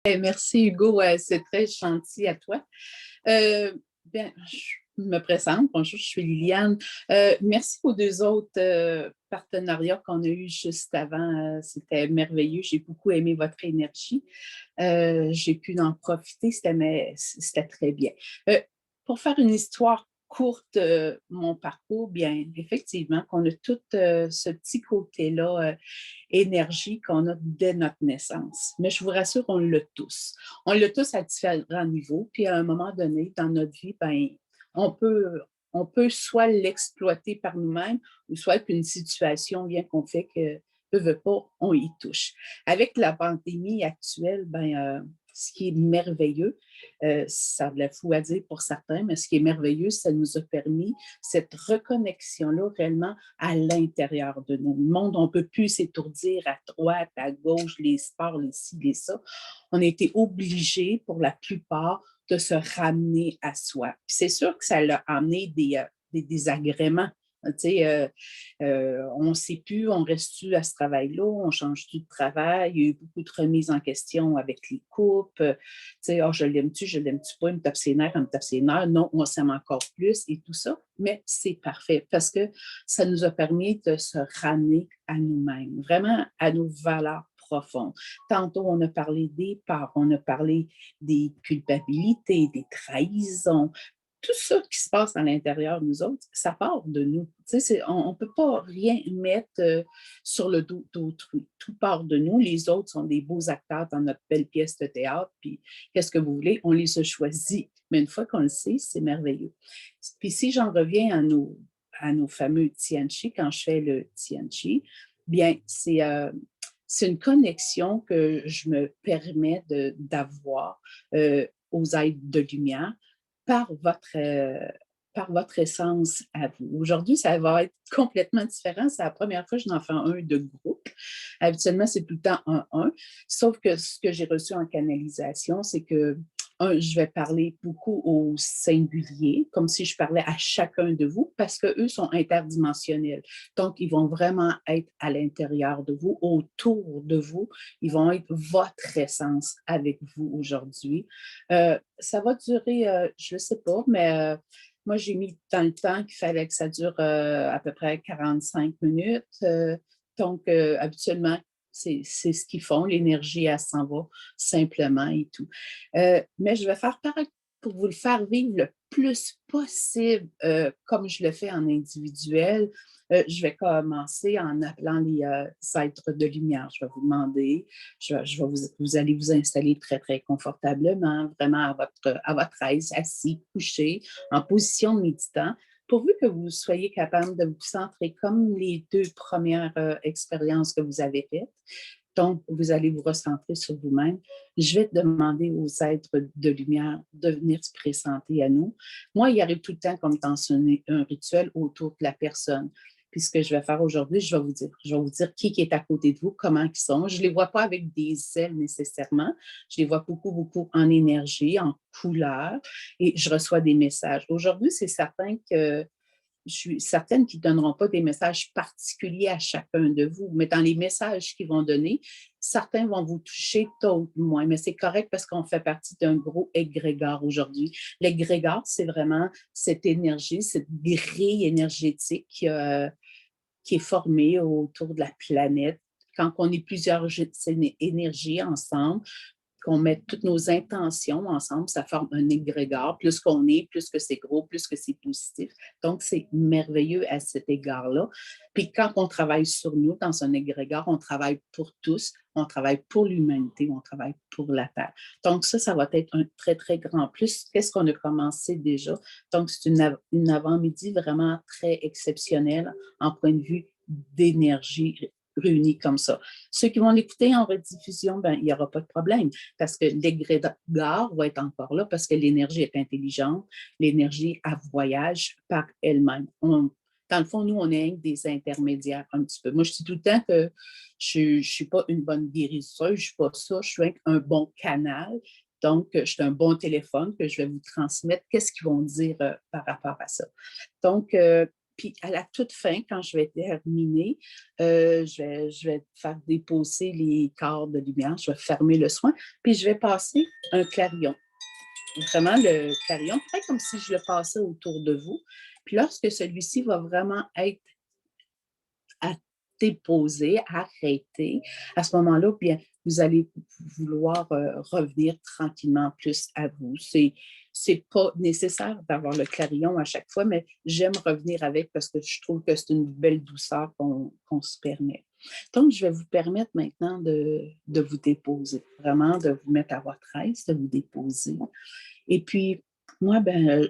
Merci Hugo, c'est très gentil à toi. Bien, je me présente. Bonjour, je suis Liliane. Merci aux deux autres partenariats qu'on a eus juste avant. C'était merveilleux. J'ai beaucoup aimé votre énergie. J'ai pu en profiter. C'était très bien. Euh, pour faire une histoire courte, mon parcours, bien, effectivement, qu'on a tout ce petit côté-là, énergie qu'on a dès notre naissance. Mais je vous rassure, on l'a tous. On l'a tous à différents niveaux. Puis à un moment donné, dans notre vie, ben, on peut, on peut soit l'exploiter par nous-mêmes ou soit qu'une situation vient qu'on fait que veut pas, on y touche. Avec la pandémie actuelle, ben, ce qui est merveilleux, ça a de la fou à dire pour certains, mais ce qui est merveilleux, ça nous a permis cette reconnexion-là réellement à l'intérieur de nous. Le monde, on ne peut plus s'étourdir à droite, à gauche, les sports, les ci, les ça. On a été obligés, pour la plupart, de se ramener à soi. Puis c'est sûr que ça a amené des désagréments. Tu sais, on ne sait plus, on reste-tu à ce travail-là, on change-tu de travail, il y a eu beaucoup de remises en question avec les couples, tu sais, oh, je l'aime-tu pas, il me tape ses nerfs, il me tape ses nerfs, non, on s'aime encore plus et tout ça, mais c'est parfait parce que ça nous a permis de se ramener à nous-mêmes, vraiment à nos valeurs profondes. Tantôt, on a parlé des peurs, on a parlé des culpabilités, des trahisons, tout ça qui se passe à l'intérieur de nous autres, ça part de nous. Tu sais, on ne peut pas rien mettre sur le dos d'autrui. Tout part de nous. Les autres sont des beaux acteurs dans notre belle pièce de théâtre. Puis, qu'est-ce que vous voulez? On les a choisis. Mais une fois qu'on le sait, c'est merveilleux. Puis, si j'en reviens à nos fameux Tianchi, quand je fais le Tianchi, bien, c'est une connexion que je me permets d'avoir aux êtres de lumière par par votre essence à vous. Aujourd'hui, ça va être complètement différent. C'est la première fois que je n'en fais un de groupe. Habituellement, c'est tout le temps un. Sauf que ce que j'ai reçu en canalisation, c'est que, je vais parler beaucoup au singulier, comme si je parlais à chacun de vous, parce qu'eux sont interdimensionnels. Donc, ils vont vraiment être à l'intérieur de vous, autour de vous. Ils vont être votre essence avec vous aujourd'hui. Ça va durer, je ne sais pas, mais moi, j'ai mis dans le temps qu'il fallait que ça dure à peu près 45 minutes. Donc, habituellement, c'est ce qu'ils font. L'énergie, elle s'en va simplement et tout. Mais je vais faire pareil pour vous le faire vivre le plus possible, comme je le fais en individuel. Je vais commencer en appelant les êtres de lumière. Je vais vous demander, vous allez vous installer très, très confortablement, vraiment à votre aise, assis, couché, en position de méditant, pourvu que vous soyez capable de vous centrer comme les deux premières expériences que vous avez faites. Donc, vous allez vous recentrer sur vous-même. Je vais demander aux êtres de lumière de venir se présenter à nous. Moi, il arrive tout le temps comme dans un rituel autour de la personne. Puis ce que je vais faire aujourd'hui, je vais vous dire qui est à côté de vous, comment ils sont. Je ne les vois pas avec des ailes nécessairement. Je les vois beaucoup, beaucoup en énergie, en couleur, et je reçois des messages. Aujourd'hui, c'est certain que je suis certaine qu'ils ne donneront pas des messages particuliers à chacun de vous, mais dans les messages qu'ils vont donner, certains vont vous toucher, d'autres moins. Mais c'est correct parce qu'on fait partie d'un gros égrégore aujourd'hui. L'égrégore, c'est vraiment cette énergie, cette grille énergétique qui est formée autour de la planète. Quand on est plusieurs énergies ensemble, qu'on met toutes nos intentions ensemble, ça forme un égrégore. Plus qu'on est, plus que c'est gros, plus que c'est positif. Donc, c'est merveilleux à cet égard-là. Puis quand on travaille sur nous dans un égrégore, on travaille pour tous, on travaille pour l'humanité, on travaille pour la Terre. Donc, ça va être un très, très grand plus. Qu'est-ce qu'on a commencé déjà? Donc, c'est une avant-midi vraiment très exceptionnelle en point de vue d'énergie réunis comme ça. Ceux qui vont l'écouter en rediffusion, ben, il n'y aura pas de problème parce que l'égrégore va être encore là parce que l'énergie est intelligente, l'énergie, elle voyage par elle-même. Dans le fond, nous, on est des intermédiaires un petit peu. Moi, je dis tout le temps que je ne suis pas une bonne guérisseuse, je ne suis pas ça, je suis un bon canal. Donc, je suis un bon téléphone que je vais vous transmettre. Qu'est-ce qu'ils vont dire par rapport à ça? Donc, Puis à la toute fin, quand je vais terminer, je vais faire déposer les corps de lumière, je vais fermer le soin, puis je vais passer un clarion. Vraiment le clarion, peut-être comme si je le passais autour de vous. Puis lorsque celui-ci va vraiment être à déposer, arrêter, à ce moment-là, bien, vous allez vouloir revenir tranquillement plus à vous. C'est pas nécessaire d'avoir le clarion à chaque fois, mais j'aime revenir avec parce que je trouve que c'est une belle douceur qu'on se permet. Donc, je vais vous permettre maintenant de vous déposer, vraiment de vous mettre à votre aise, de vous déposer. Et puis, moi,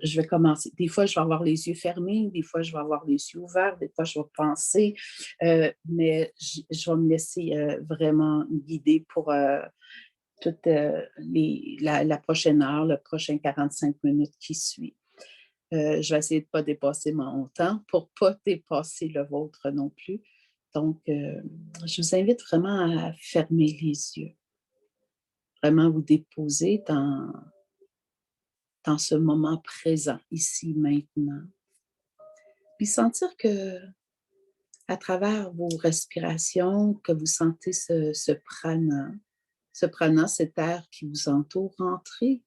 je vais commencer. Des fois, je vais avoir les yeux fermés, des fois, je vais avoir les yeux ouverts, des fois, je vais penser, mais je vais me laisser vraiment guider pour toute la prochaine heure, le prochain 45 minutes qui suit. Je vais essayer de ne pas dépasser mon temps pour ne pas dépasser le vôtre non plus. Donc, je vous invite vraiment à fermer les yeux, vraiment vous déposer dans ce moment présent, ici, maintenant. Puis sentir que, à travers vos respirations, que vous sentez ce prana, cet air qui vous entoure, rentrer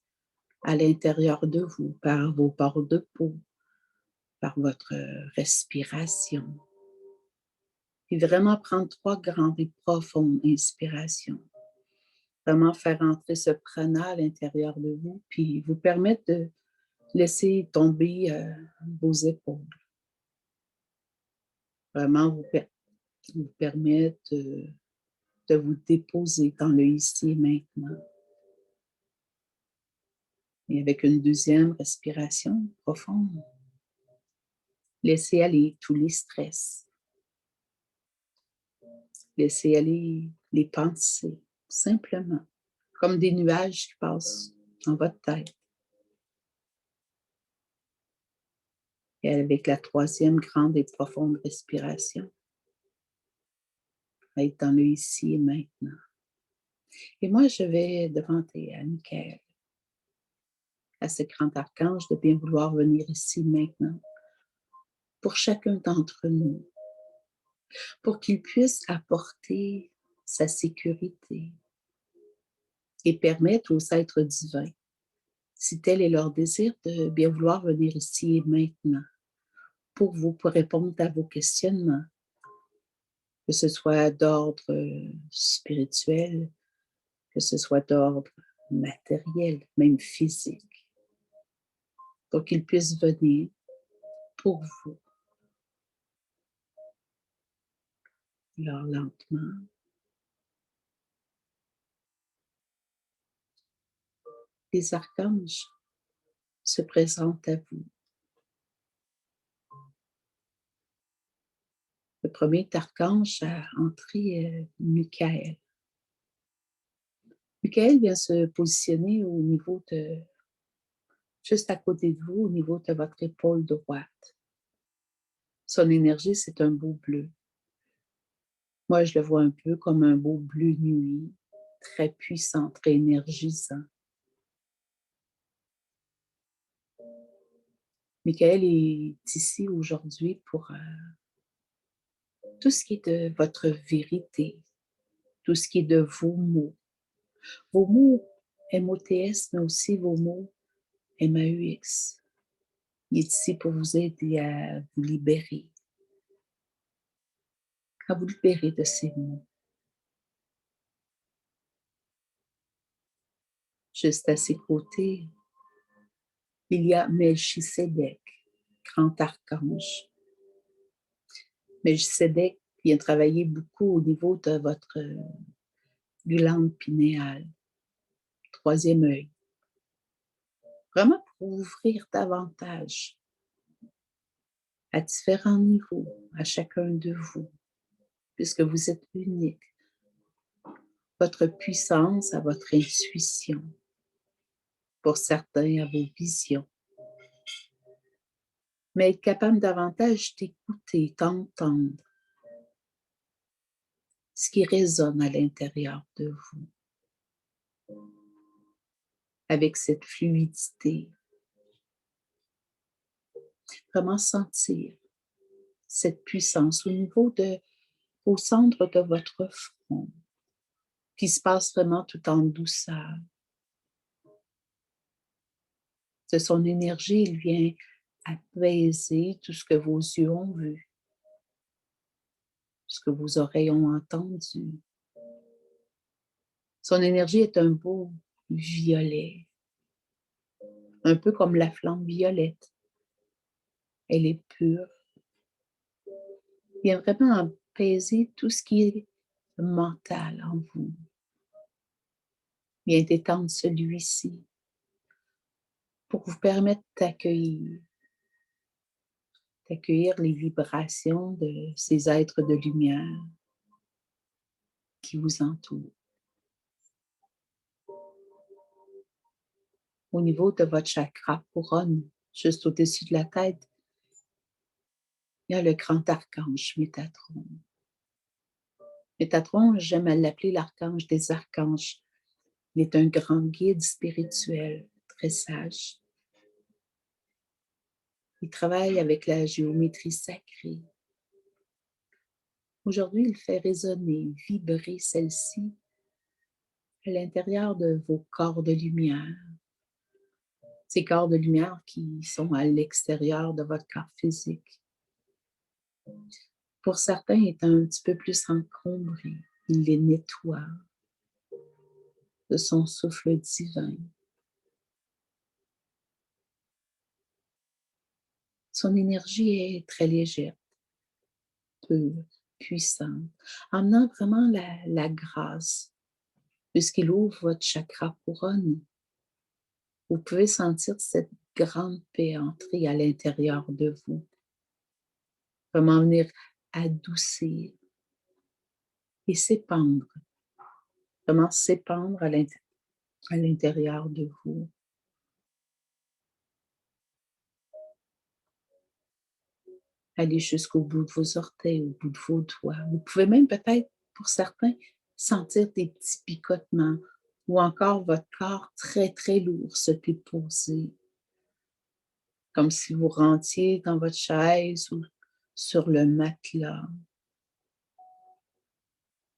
à l'intérieur de vous, par vos pores de peau, par votre respiration. Puis vraiment prendre 3 grandes et profondes inspirations. Vraiment faire entrer ce prana à l'intérieur de vous, puis vous permettre de laisser tomber vos épaules. Vraiment vous permettre de vous déposer dans le ici et maintenant. Et avec une deuxième respiration profonde, laissez aller tous les stress. Laissez aller les pensées, simplement, comme des nuages qui passent dans votre tête. Et avec la troisième grande et profonde respiration, être dans le ici et maintenant. Et moi, je vais demander à Michael, à ce grand archange, de bien vouloir venir ici maintenant pour chacun d'entre nous, pour qu'il puisse apporter sa sécurité et permettre aux êtres divins, si tel est leur désir, de bien vouloir venir ici et maintenant pour vous, pour répondre à vos questionnements, que ce soit d'ordre spirituel, que ce soit d'ordre matériel, même physique, pour qu'ils puissent venir pour vous. Alors lentement, les archanges se présentent à vous. Le premier archange à entrer, Michael. Michael vient se positionner au niveau juste à côté de vous, au niveau de votre épaule droite. Son énergie, c'est un beau bleu. Moi, je le vois un peu comme un beau bleu nuit, très puissant, très énergisant. Michael est ici aujourd'hui pour tout ce qui est de votre vérité, tout ce qui est de vos mots. Vos mots MOTS, mais aussi vos mots MAUX. Il est ici pour vous aider à vous libérer, de ces mots. Juste à ses côtés, il y a Melchisedec, grand archange. Melchisedec vient travailler beaucoup au niveau de votre glande pinéale, troisième œil. Vraiment pour ouvrir davantage à différents niveaux, à chacun de vous, puisque vous êtes unique. Votre puissance, à votre intuition, pour certains, à vos visions. Mais être capable davantage d'écouter, d'entendre ce qui résonne à l'intérieur de vous, avec cette fluidité. Vraiment sentir, cette puissance au centre de votre front, qui se passe vraiment tout en douceur. De son énergie, il vient apaiser tout ce que vos yeux ont vu, ce que vos oreilles ont entendu. Son énergie est un beau violet, un peu comme la flamme violette. Elle est pure. Il vient vraiment apaiser tout ce qui est mental en vous. Il vient étendre celui-ci pour vous permettre d'accueillir les vibrations de ces êtres de lumière qui vous entourent. Au niveau de votre chakra couronne, juste au-dessus de la tête, il y a le grand archange Métatron. Métatron, j'aime à l'appeler l'archange des archanges. Il est un grand guide spirituel, très sage. Il travaille avec la géométrie sacrée. Aujourd'hui, il fait résonner, vibrer celle-ci à l'intérieur de vos corps de lumière. Ces corps de lumière qui sont à l'extérieur de votre corps physique. Pour certains, il est un petit peu plus encombré. Il les nettoie de son souffle divin. Son énergie est très légère, pure, puissante, emmenant vraiment la grâce, puisqu'il ouvre votre chakra couronne. Vous pouvez sentir cette grande paix entrer à l'intérieur de vous, vraiment venir adoucir et s'épandre, vraiment s'épandre à l'intérieur de vous. Aller jusqu'au bout de vos orteils, au bout de vos doigts. Vous pouvez même peut-être, pour certains, sentir des petits picotements ou encore votre corps très, très lourd se déposer, comme si vous rentiez dans votre chaise ou sur le matelas.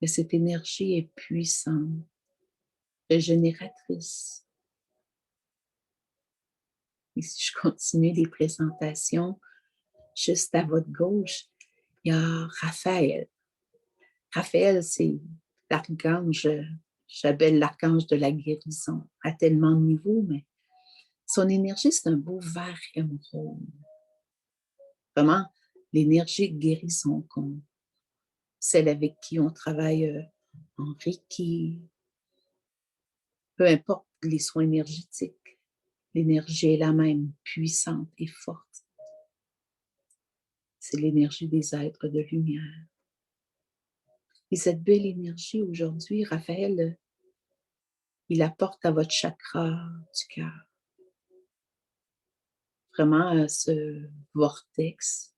Et cette énergie est puissante, régénératrice. Et si je continue les présentations, juste à votre gauche, il y a Raphaël. Raphaël, c'est l'archange, j'appelle l'archange de la guérison, à tellement de niveaux, mais son énergie, c'est un beau vert émeraude. Vraiment, l'énergie de guérison, celle avec qui on travaille en Reiki, peu importe les soins énergétiques, l'énergie est la même, puissante et forte. C'est l'énergie des êtres de lumière. Et cette belle énergie aujourd'hui, Raphaël, il apporte à votre chakra du cœur. Vraiment ce vortex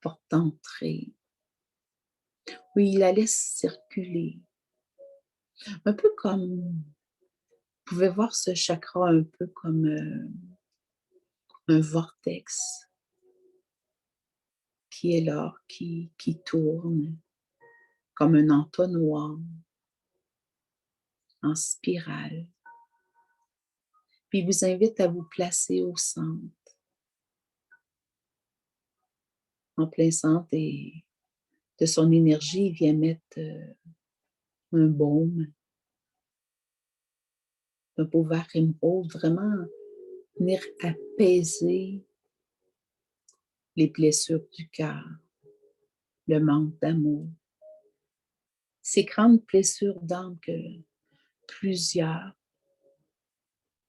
porte entrée, où il la laisse circuler. Un peu comme, vous pouvez voir ce chakra un peu comme un vortex qui est là, qui tourne, comme un entonnoir en spirale. Puis il vous invite à vous placer au centre, en plein centre, et de son énergie, il vient mettre un baume, un beau vert émeraude, vraiment venir apaiser les blessures du cœur, le manque d'amour. Ces grandes blessures d'âme que plusieurs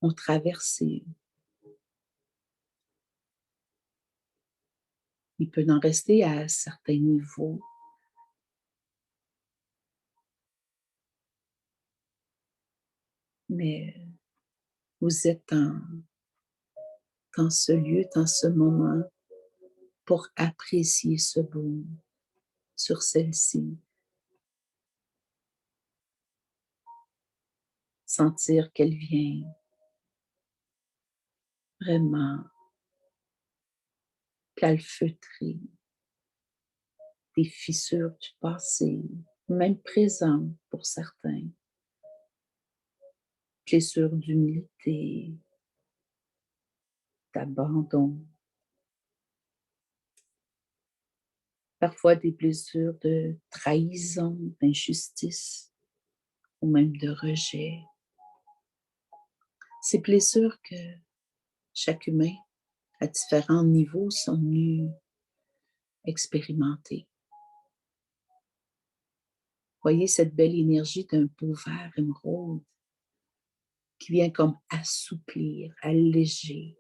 ont traversées. Il peut en rester à certains niveaux. Mais vous êtes dans ce lieu, dans ce moment, pour apprécier ce baume sur celle-ci. Sentir qu'elle vient vraiment calfeutrer des fissures du passé, même présent pour certains. Blessures d'humilité, d'abandon, parfois des blessures de trahison, d'injustice ou même de rejet. Ces blessures que chaque humain, à différents niveaux, sont venus expérimenter. Voyez cette belle énergie d'un beau vert émeraude qui vient comme assouplir, alléger,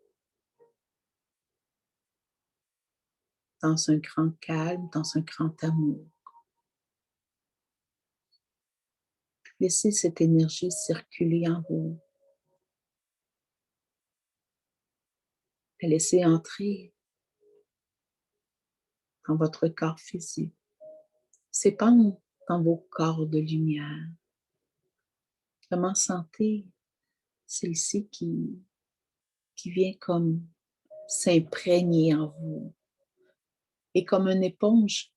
dans un grand calme, dans un grand amour. Laissez cette énergie circuler en vous. Laissez entrer dans votre corps physique, s'épandre dans vos corps de lumière. Vraiment sentez celle-ci qui vient comme s'imprégner en vous et comme une éponge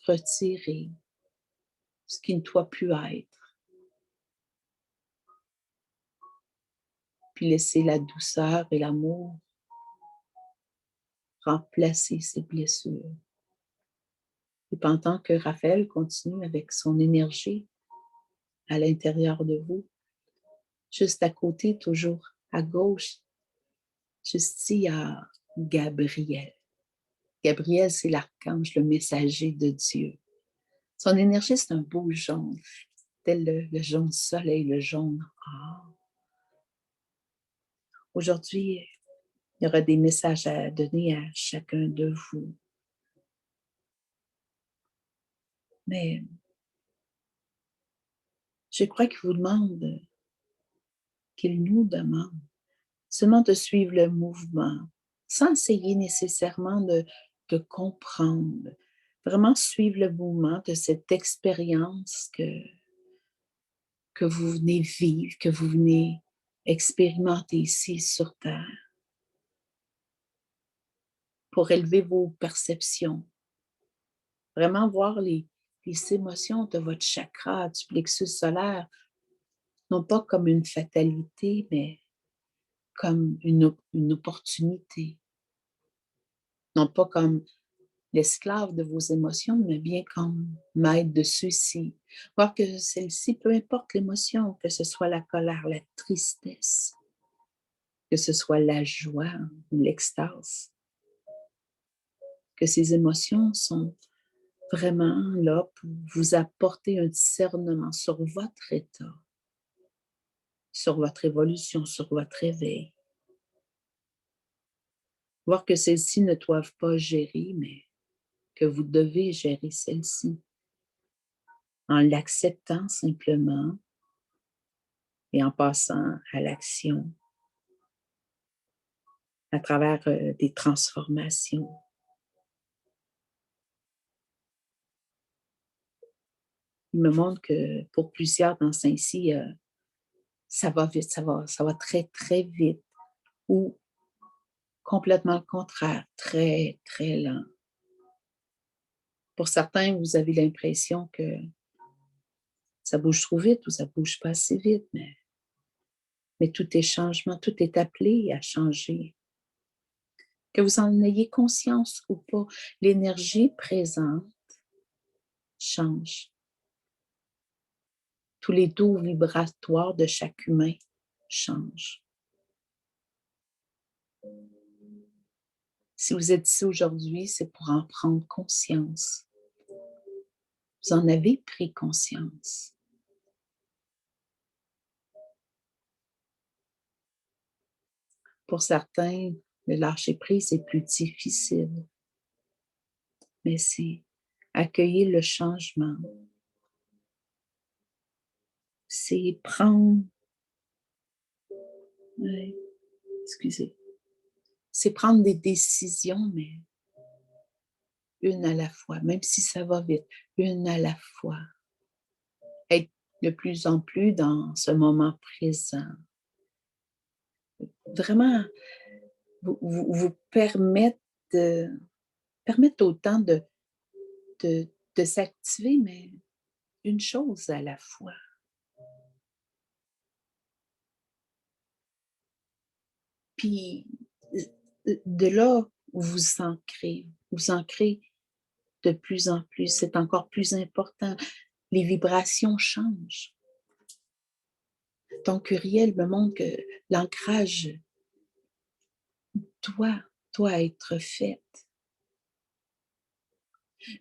retirer ce qui ne doit plus être. Puis laissez la douceur et l'amour remplacer ces blessures. Et pendant que Raphaël continue avec son énergie à l'intérieur de vous, juste à côté, toujours à gauche, juste ici, il y a Gabriel. Gabriel, c'est l'archange, le messager de Dieu. Son énergie, c'est un beau jaune, tel le jaune soleil, le jaune or. Aujourd'hui, il y aura des messages à donner à chacun de vous. Mais je crois qu'il nous demande seulement de suivre le mouvement, sans essayer nécessairement de comprendre, vraiment suivre le mouvement de cette expérience que vous venez vivre, que vous venez expérimenter ici sur Terre, pour élever vos perceptions, vraiment voir les émotions de votre chakra, du plexus solaire, non pas comme une fatalité, mais comme une opportunité. Non pas comme l'esclave de vos émotions, mais bien comme maître de ceux-ci. Voir que celle-ci, peu importe l'émotion, que ce soit la colère, la tristesse, que ce soit la joie ou l'extase, que ces émotions sont vraiment là pour vous apporter un discernement sur votre état, sur votre évolution, sur votre éveil. Voir que celles-ci ne doivent pas gérer, mais que vous devez gérer celle-ci en l'acceptant simplement et en passant à l'action à travers des transformations. Il me montre que pour plusieurs d'entre ici, ça va vite, ça va très, très vite ou complètement le contraire, très, très lent. Pour certains, vous avez l'impression que ça bouge trop vite ou ça ne bouge pas assez vite, mais tout est changement, tout est appelé à changer. Que vous en ayez conscience ou pas, l'énergie présente change. Tous les taux vibratoires de chaque humain changent. Si vous êtes ici aujourd'hui, c'est pour en prendre conscience. Vous en avez pris conscience. Pour certains, le lâcher-prise est plus difficile, mais c'est accueillir le changement. C'est prendre, excusez, c'est prendre des décisions, mais une à la fois, même si ça va vite, une à la fois. Être de plus en plus dans ce moment présent. Vraiment, vous permettre autant de s'activer, mais une chose à la fois. Puis, de là, vous ancrez de plus en plus, c'est encore plus important. Les vibrations changent. Donc, Uriel me montre que l'ancrage doit être fait.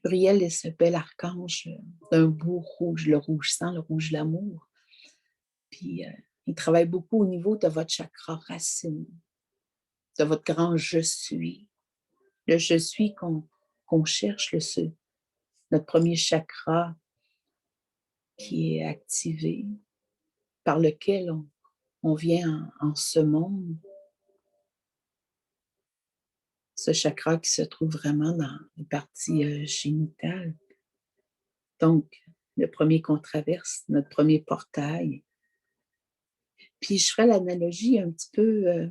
Uriel est ce bel archange d'un beau rouge, le rouge sang, le rouge l'amour. Puis, il travaille beaucoup au niveau de votre chakra racine, de votre grand je suis. Le je suis qu'on cherche, notre premier chakra qui est activé, par lequel on vient en ce monde. Ce chakra qui se trouve vraiment dans les parties génitales. Donc, le premier qu'on traverse, notre premier portail. Puis je ferai l'analogie un petit peu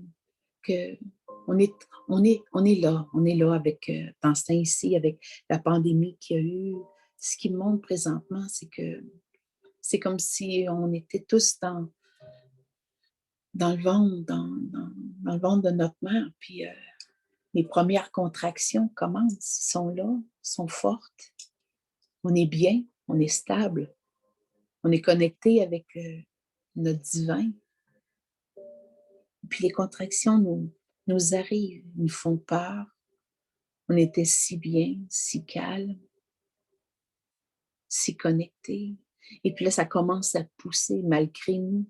que on est là avec dans ce temps-ci, avec la pandémie qu'il y a eu. Ce qui me montre présentement, c'est que c'est comme si on était tous dans le ventre, dans le ventre de notre mère. Puis les premières contractions commencent, ils sont là, sont fortes. On est bien, on est stable, on est connecté avec notre divin. Puis les contractions nous arrivent, nous font peur. On était si bien, si calme, si connecté. Et puis là, ça commence à pousser malgré nous.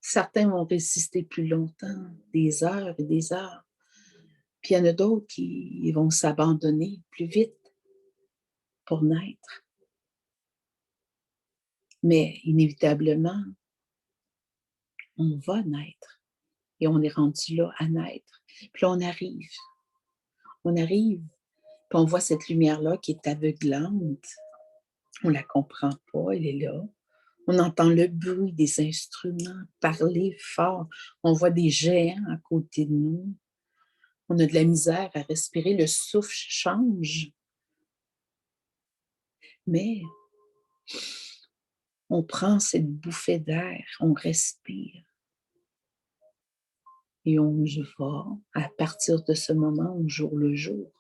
Certains vont résister plus longtemps, des heures et des heures. Puis il y en a d'autres qui vont s'abandonner plus vite pour naître. Mais inévitablement, on va naître. Et on est rendu là à naître. Puis là, on arrive. Puis on voit cette lumière-là qui est aveuglante. On ne la comprend pas, elle est là. On entend le bruit des instruments, parler fort. On voit des géants à côté de nous. On a de la misère à respirer, le souffle change. Mais on prend cette bouffée d'air, on respire. Et on va, à partir de ce moment, au jour le jour,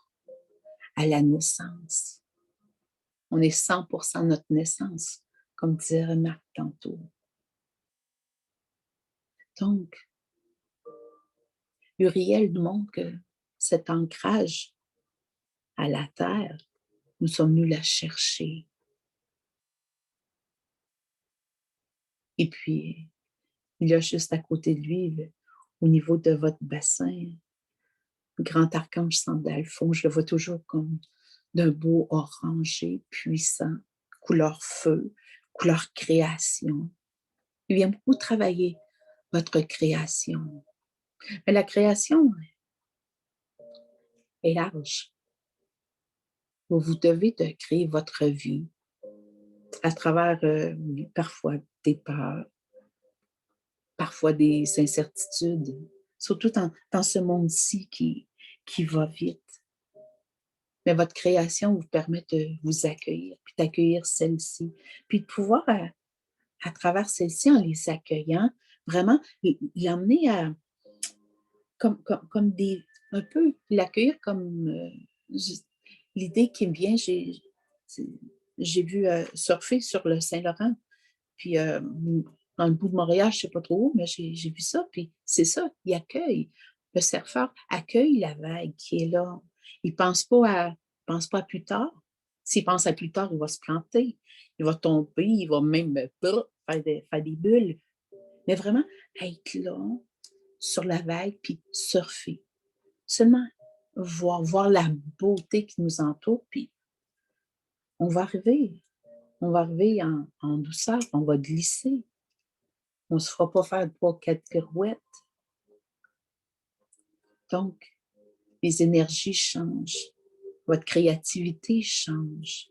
à la naissance. On est 100% notre naissance, comme disait Remarque tantôt. Donc, Uriel nous montre que cet ancrage à la terre, nous sommes venus la chercher. Et puis, il y a juste à côté de lui, au niveau de votre bassin, le grand archange Sandalphon, je le vois toujours comme d'un beau orangé puissant, couleur feu, couleur création. Il vient beaucoup travailler votre création. Mais la création est large. Vous devez de créer votre vie à travers parfois des peurs, parfois des incertitudes, surtout dans ce monde-ci qui va vite. Mais votre création vous permet de vous accueillir, puis d'accueillir celle-ci, puis de pouvoir, à travers celle-ci, en les accueillant, vraiment l'emmener à, comme des, un peu l'accueillir comme l'idée qui me vient, j'ai vu surfer sur le Saint-Laurent, puis dans le bout de Montréal, je ne sais pas trop où, mais j'ai vu ça, puis c'est ça, il accueille. Le surfeur accueille la vague qui est là. Il ne pense pas à plus tard. S'il pense à plus tard, il va se planter. Il va tomber, il va même faire des bulles. Mais vraiment, être là, sur la vague, puis surfer. Seulement voir la beauté qui nous entoure, puis on va arriver. On va arriver en douceur, on va glisser. On ne se fera pas faire 3-4 pirouettes. Donc, les énergies changent. Votre créativité change.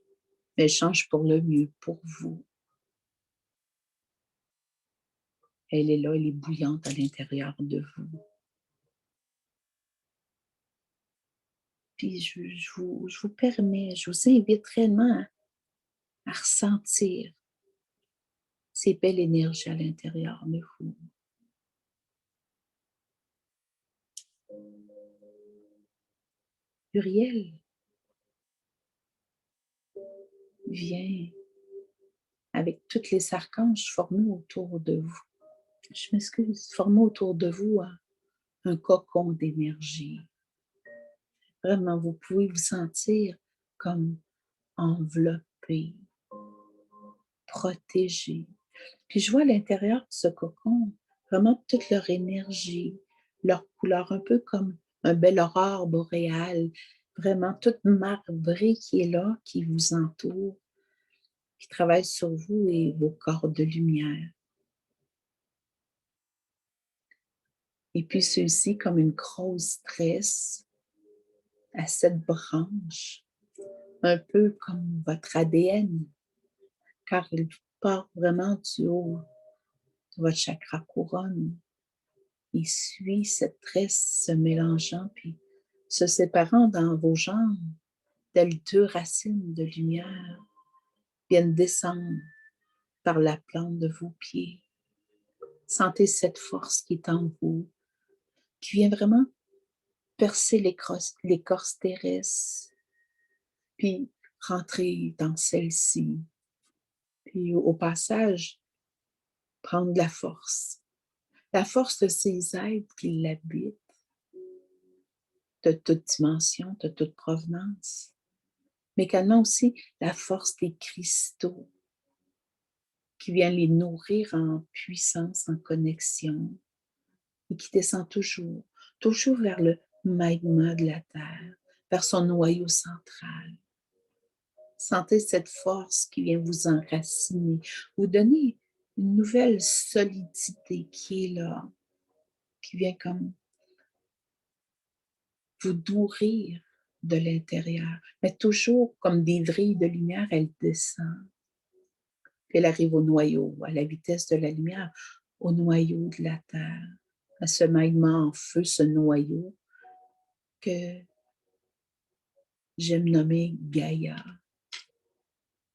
Mais elle change pour le mieux, pour vous. Elle est là, elle est bouillante à l'intérieur de vous. Puis je vous permets, je vous invite réellement à ressentir ces belles énergies à l'intérieur de vous. Uriel, viens avec toutes les archanges formés autour de vous. Je m'excuse, formés autour de vous un cocon d'énergie. Vraiment, vous pouvez vous sentir comme enveloppé, protégé. Puis je vois à l'intérieur de ce cocon vraiment toute leur énergie, leur couleur, un peu comme un bel aurore boréale, vraiment toute marbrée qui est là, qui vous entoure, qui travaille sur vous et vos corps de lumière. Et puis ceux-ci comme une grosse tresse à 7 branches, un peu comme votre ADN, car il part vraiment du haut de votre chakra couronne. Il suit cette tresse se mélangeant puis se séparant dans vos jambes, telles 2 racines de lumière viennent descendre par la plante de vos pieds. Sentez cette force qui est en vous, qui vient vraiment percer l'écorce terrestre, puis rentrer dans celle-ci. Puis au passage, prendre la force de ces êtres qui l'habitent, de toute dimension, de toute provenance, mais également aussi la force des cristaux qui vient les nourrir en puissance, en connexion, et qui descend toujours, toujours vers le magma de la Terre, vers son noyau central. Sentez cette force qui vient vous enraciner, vous donner une nouvelle solidité qui est là, qui vient comme vous nourrir de l'intérieur. Mais toujours comme des vrilles de lumière, elle descend. Puis elle arrive au noyau, à la vitesse de la lumière, au noyau de la Terre, à ce magma en feu, ce noyau que j'aime nommer Gaïa.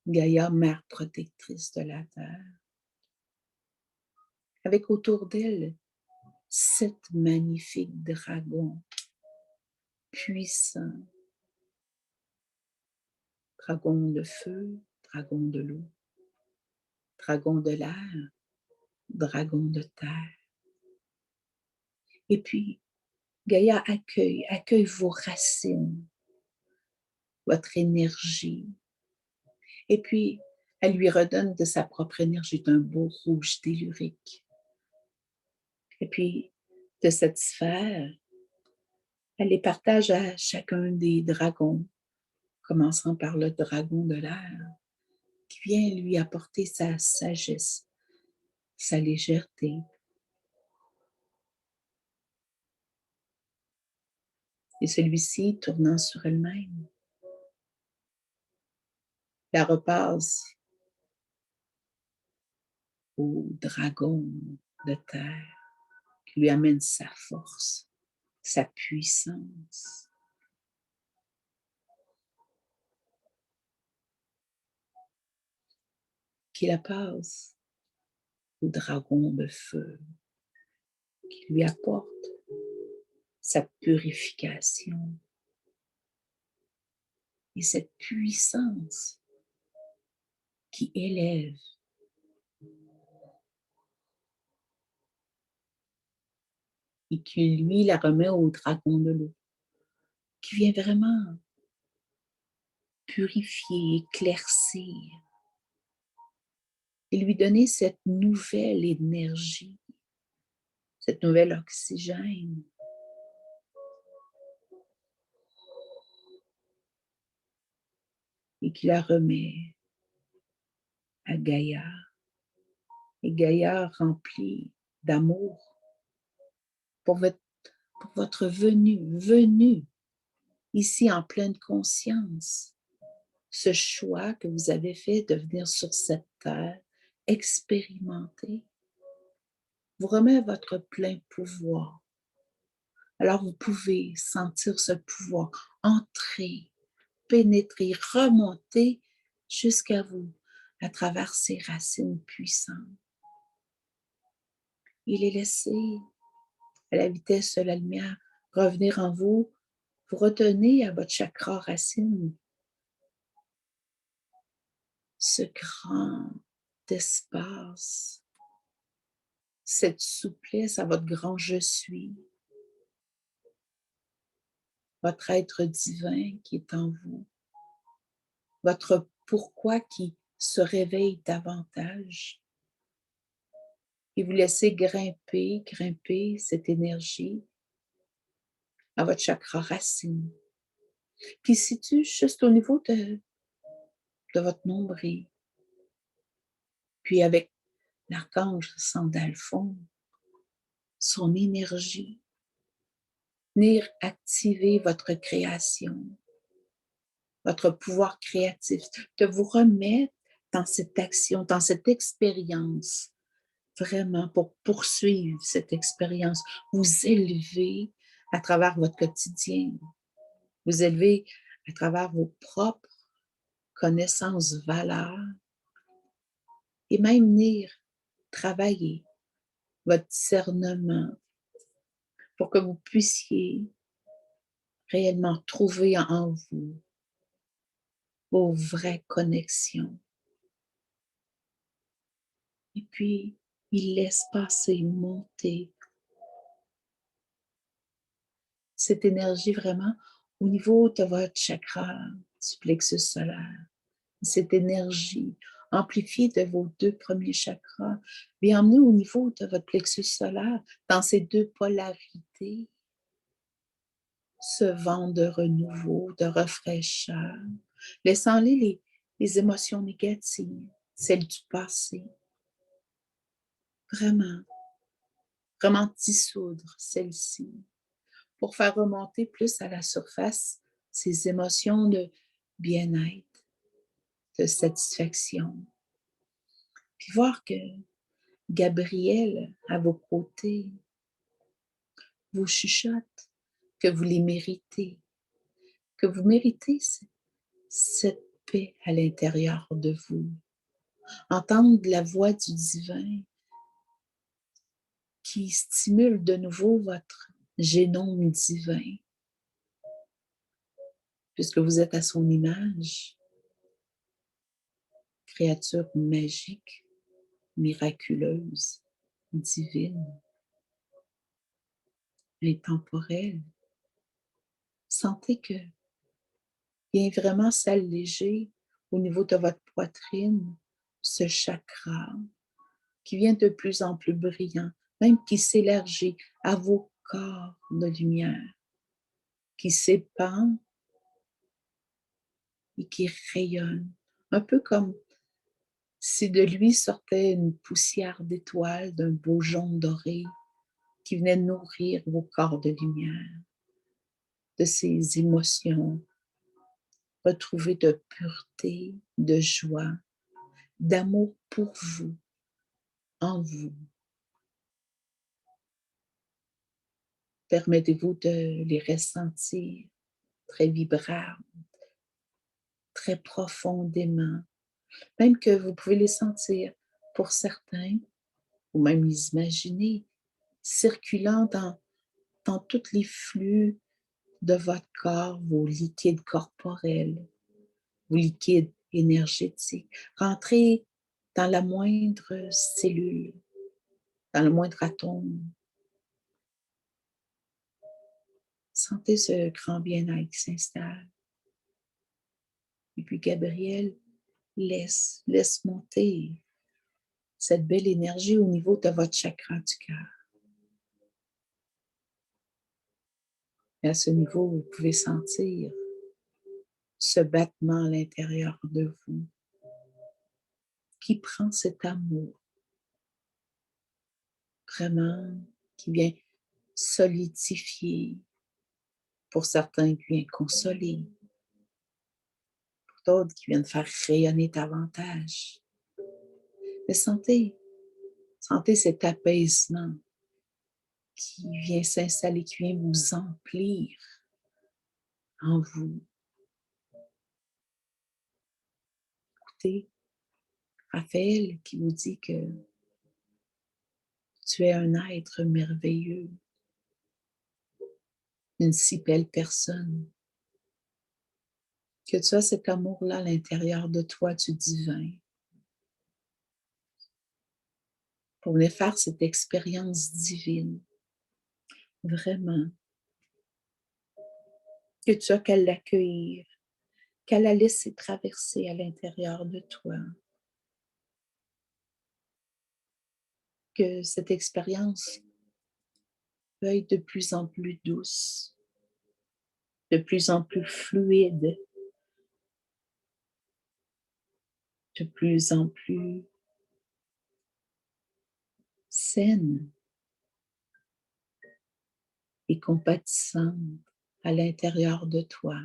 Gaïa, mère protectrice de la Terre. Avec autour d'elle 7 magnifiques dragons puissants. Dragons de feu, dragons de l'eau, dragons de l'air, dragons de terre. Et puis, Gaïa accueille vos racines, votre énergie. Et puis, elle lui redonne de sa propre énergie d'un beau rouge tellurique. Et puis, de cette sphère, elle les partage à chacun des dragons, commençant par le dragon de l'air, qui vient lui apporter sa sagesse, sa légèreté. Et celui-ci, tournant sur elle-même, la repasse au dragon de terre, qui lui amène sa force, sa puissance. Qui la passe au dragon de feu, qui lui apporte sa purification. Et cette puissance qui élève et qui lui la remet au dragon de l'eau, qui vient vraiment purifier, éclaircir et lui donner cette nouvelle énergie, cette nouvelle oxygène. Et qui la remet à Gaïa. Et Gaïa remplie d'amour pour votre venue ici en pleine conscience. Ce choix que vous avez fait de venir sur cette terre, expérimenter, vous remet à votre plein pouvoir. Alors vous pouvez sentir ce pouvoir entrer, pénétrer, remonter jusqu'à vous à travers ces racines puissantes. Il est laissé à la vitesse de la lumière revenir en vous. Vous retenez à votre chakra racine ce grand espace, cette souplesse à votre grand je suis, votre être divin qui est en vous, votre pourquoi qui se réveille davantage. Et vous laissez grimper cette énergie à votre chakra racine, qui se situe juste au niveau de votre nombril. Puis avec l'archange Sandalphon, son énergie, venir activer votre création, votre pouvoir créatif, de vous remettre dans cette action, dans cette expérience, vraiment pour poursuivre cette expérience, vous élever à travers votre quotidien, vous élever à travers vos propres connaissances, valeurs, et même venir travailler votre discernement pour que vous puissiez réellement trouver en vous vos vraies connexions. Et puis, il laisse passer, monter cette énergie vraiment au niveau de votre chakra du plexus solaire. Cette énergie amplifiée de vos 2 premiers chakras, puis emmenée au niveau de votre plexus solaire, dans ces 2 polarités, ce vent de renouveau, de rafraîcheur, laissant aller les émotions négatives, celles du passé. Vraiment, vraiment dissoudre celles-ci pour faire remonter plus à la surface ces émotions de bien-être, de satisfaction. Puis voir que Gabriel, à vos côtés, vous chuchote que vous les méritez, que vous méritez cette paix à l'intérieur de vous. Entendre la voix du divin qui stimule de nouveau votre génome divin, puisque vous êtes à son image, créature magique, miraculeuse, divine, intemporelle. Sentez que vient vraiment s'alléger au niveau de votre poitrine, ce chakra qui vient de plus en plus brillant, même qui s'élargit à vos corps de lumière, qui s'épand et qui rayonne, un peu comme si de lui sortait une poussière d'étoiles d'un beau jaune doré qui venait nourrir vos corps de lumière, de ces émotions retrouvées de pureté, de joie, d'amour pour vous, en vous. Permettez-vous de les ressentir très vibrants, très profondément, même que vous pouvez les sentir pour certains, ou même les imaginer, circulant dans tous les flux de votre corps, vos liquides corporels, vos liquides énergétiques. Rentrez dans la moindre cellule, dans le moindre atome. Sentez ce grand bien-être qui s'installe. Et puis Gabriel laisse monter cette belle énergie au niveau de votre chakra du cœur. Et à ce niveau, vous pouvez sentir ce battement à l'intérieur de vous qui prend cet amour vraiment, qui vient solidifier, pour certains qui vient consoler, pour d'autres qui viennent faire rayonner davantage. Mais sentez cet apaisement qui vient s'installer, qui vient vous emplir en vous. Écoutez Raphaël qui vous dit que tu es un être merveilleux, une si belle personne, que tu as cet amour-là à l'intérieur de toi du divin, pour venir faire cette expérience divine, vraiment, que tu as qu'à l'accueillir, qu'à la laisser traverser à l'intérieur de toi, que cette expérience peut être de plus en plus douce, de plus en plus fluide, de plus en plus saine et compatissante à l'intérieur de toi.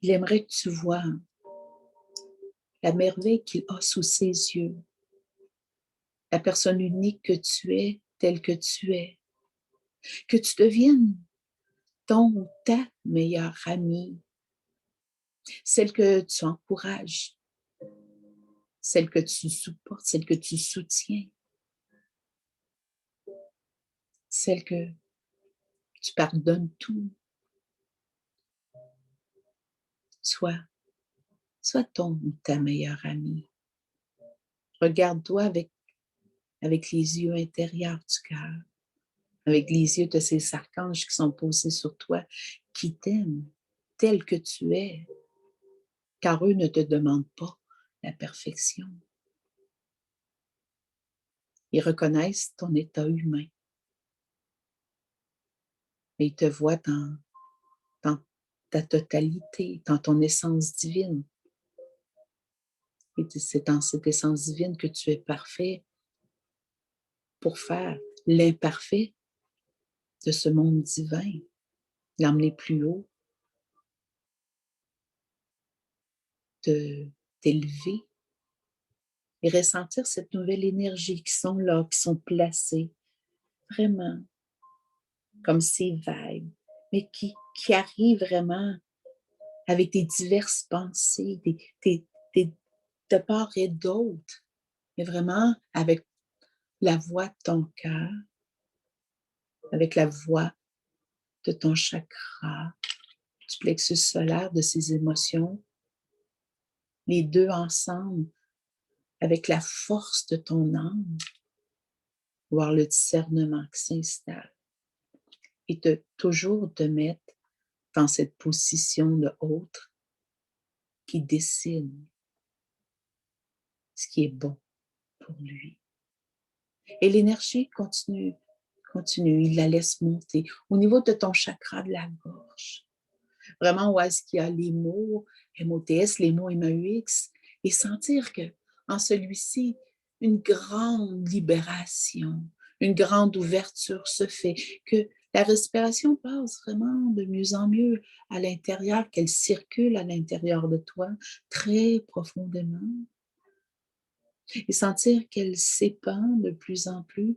Il aimerait que tu vois la merveille qu'il a sous ses yeux, la personne unique que tu es, telle que tu es, que tu deviennes ton ou ta meilleure amie, celle que tu encourages, celle que tu supportes, celle que tu soutiens, celle que tu pardonnes tout. Sois ton ou ta meilleure amie. Regarde-toi avec les yeux intérieurs du cœur, avec les yeux de ces archanges qui sont posés sur toi, qui t'aiment tel que tu es, car eux ne te demandent pas la perfection. Ils reconnaissent ton état humain, mais ils te voient dans ta totalité, dans ton essence divine. Et c'est dans cette essence divine que tu es parfait pour faire l'imparfait de ce monde divin, l'emmener plus haut, t'élever et ressentir cette nouvelle énergie qui sont là, qui sont placées, vraiment, comme ces vagues, mais qui arrivent vraiment avec des diverses pensées, de part et d'autre, mais vraiment avec la voix de ton cœur, avec la voix de ton chakra, du plexus solaire, de ses émotions, les deux ensemble, avec la force de ton âme, voir le discernement qui s'installe et toujours te mettre dans cette position de autre qui décide ce qui est bon pour lui. Et l'énergie continue, il la laisse monter au niveau de ton chakra de la gorge. Vraiment, où est-ce qu'il y a les mots MOTS, les mots MAUX, et sentir que en celui-ci, une grande libération, une grande ouverture se fait, que la respiration passe vraiment de mieux en mieux à l'intérieur, qu'elle circule à l'intérieur de toi très profondément, et sentir qu'elle s'épand de plus en plus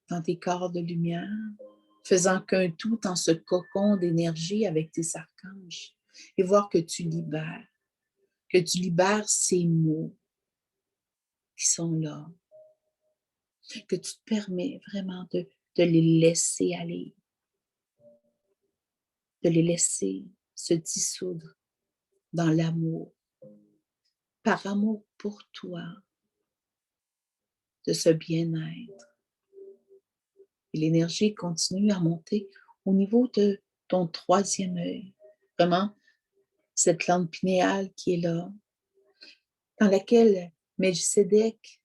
dans tes corps de lumière, faisant qu'un tout dans ce cocon d'énergie avec tes archanges, et voir que tu libères ces mots qui sont là, que tu te permets vraiment de les laisser aller, de les laisser se dissoudre dans l'amour, par amour pour toi, de ce bien-être. Et l'énergie continue à monter au niveau de ton troisième œil, vraiment cette glande pinéale qui est là, dans laquelle Melchisédek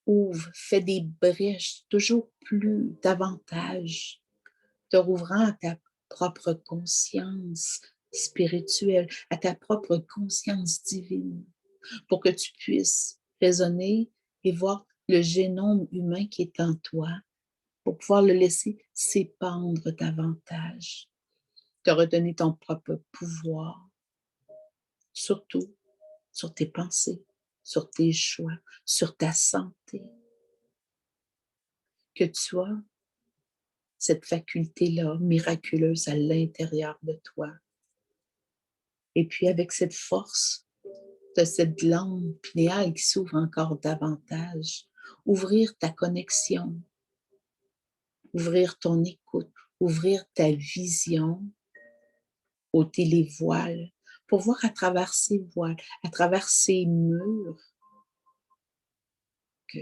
ouvre, fait des brèches toujours plus davantage, te rouvrant à ta propre conscience spirituelle, à ta propre conscience divine, pour que tu puisses raisonner et voir le génome humain qui est en toi, pour pouvoir le laisser s'épandre davantage, te redonner ton propre pouvoir, surtout sur tes pensées, sur tes choix, sur ta santé, que tu as cette faculté-là miraculeuse à l'intérieur de toi. Et puis avec cette force de cette glande pinéale qui s'ouvre encore davantage, ouvrir ta connexion, ouvrir ton écoute, ouvrir ta vision, ôter les voiles, pour voir à travers ces voiles, à travers ces murs, que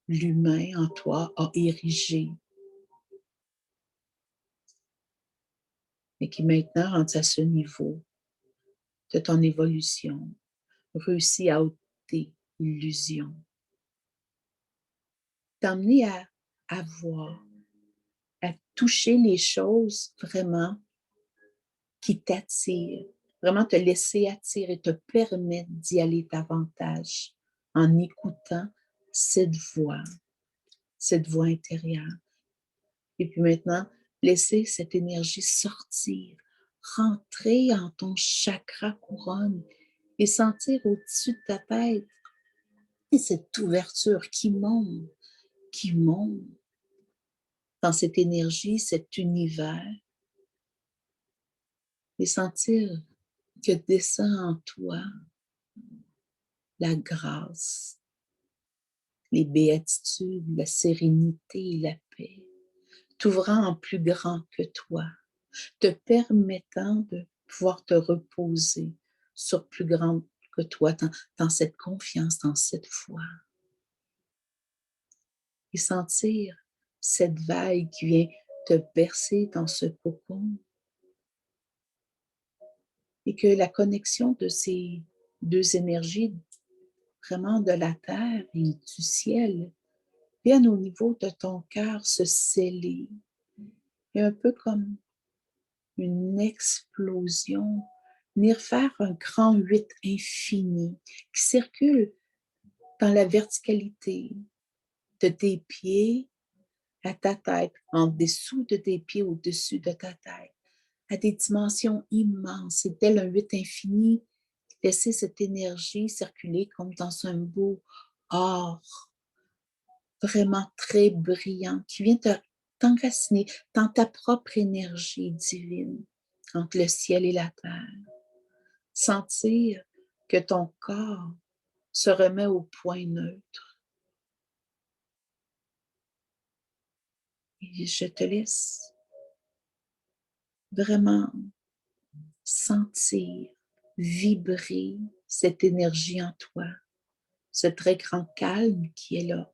l'humain en toi a érigé, mais qui maintenant, rendu à ce niveau de ton évolution, réussit à ôter l'illusion, t'emmener à voir, à toucher les choses vraiment qui t'attirent, vraiment te laisser attirer, te permettre d'y aller davantage en écoutant cette voix intérieure. Et puis maintenant, laisser cette énergie sortir, rentrer en ton chakra couronne et sentir au-dessus de ta tête et cette ouverture qui monte dans cette énergie, cet univers, et sentir que descend en toi la grâce, les béatitudes, la sérénité, la paix, t'ouvrant en plus grand que toi, te permettant de pouvoir te reposer sur plus grand que toi, dans cette confiance, dans cette foi. Et sentir cette vague qui vient te bercer dans ce cocon. Et que la connexion de ces deux énergies, vraiment de la terre et du ciel, viennent au niveau de ton cœur se sceller. Et un peu comme une explosion, venir faire un grand 8 infini qui circule dans la verticalité de tes pieds à ta tête, en dessous de tes pieds, au-dessus de ta tête, à des dimensions immenses. C'est tel un 8 infini. Laisser cette énergie circuler comme dans un beau or, vraiment très brillant, qui vient t'enraciner dans ta propre énergie divine, entre le ciel et la terre. Sentir que ton corps se remet au point neutre. Et je te laisse vraiment sentir, vibrer cette énergie en toi, ce très grand calme qui est là.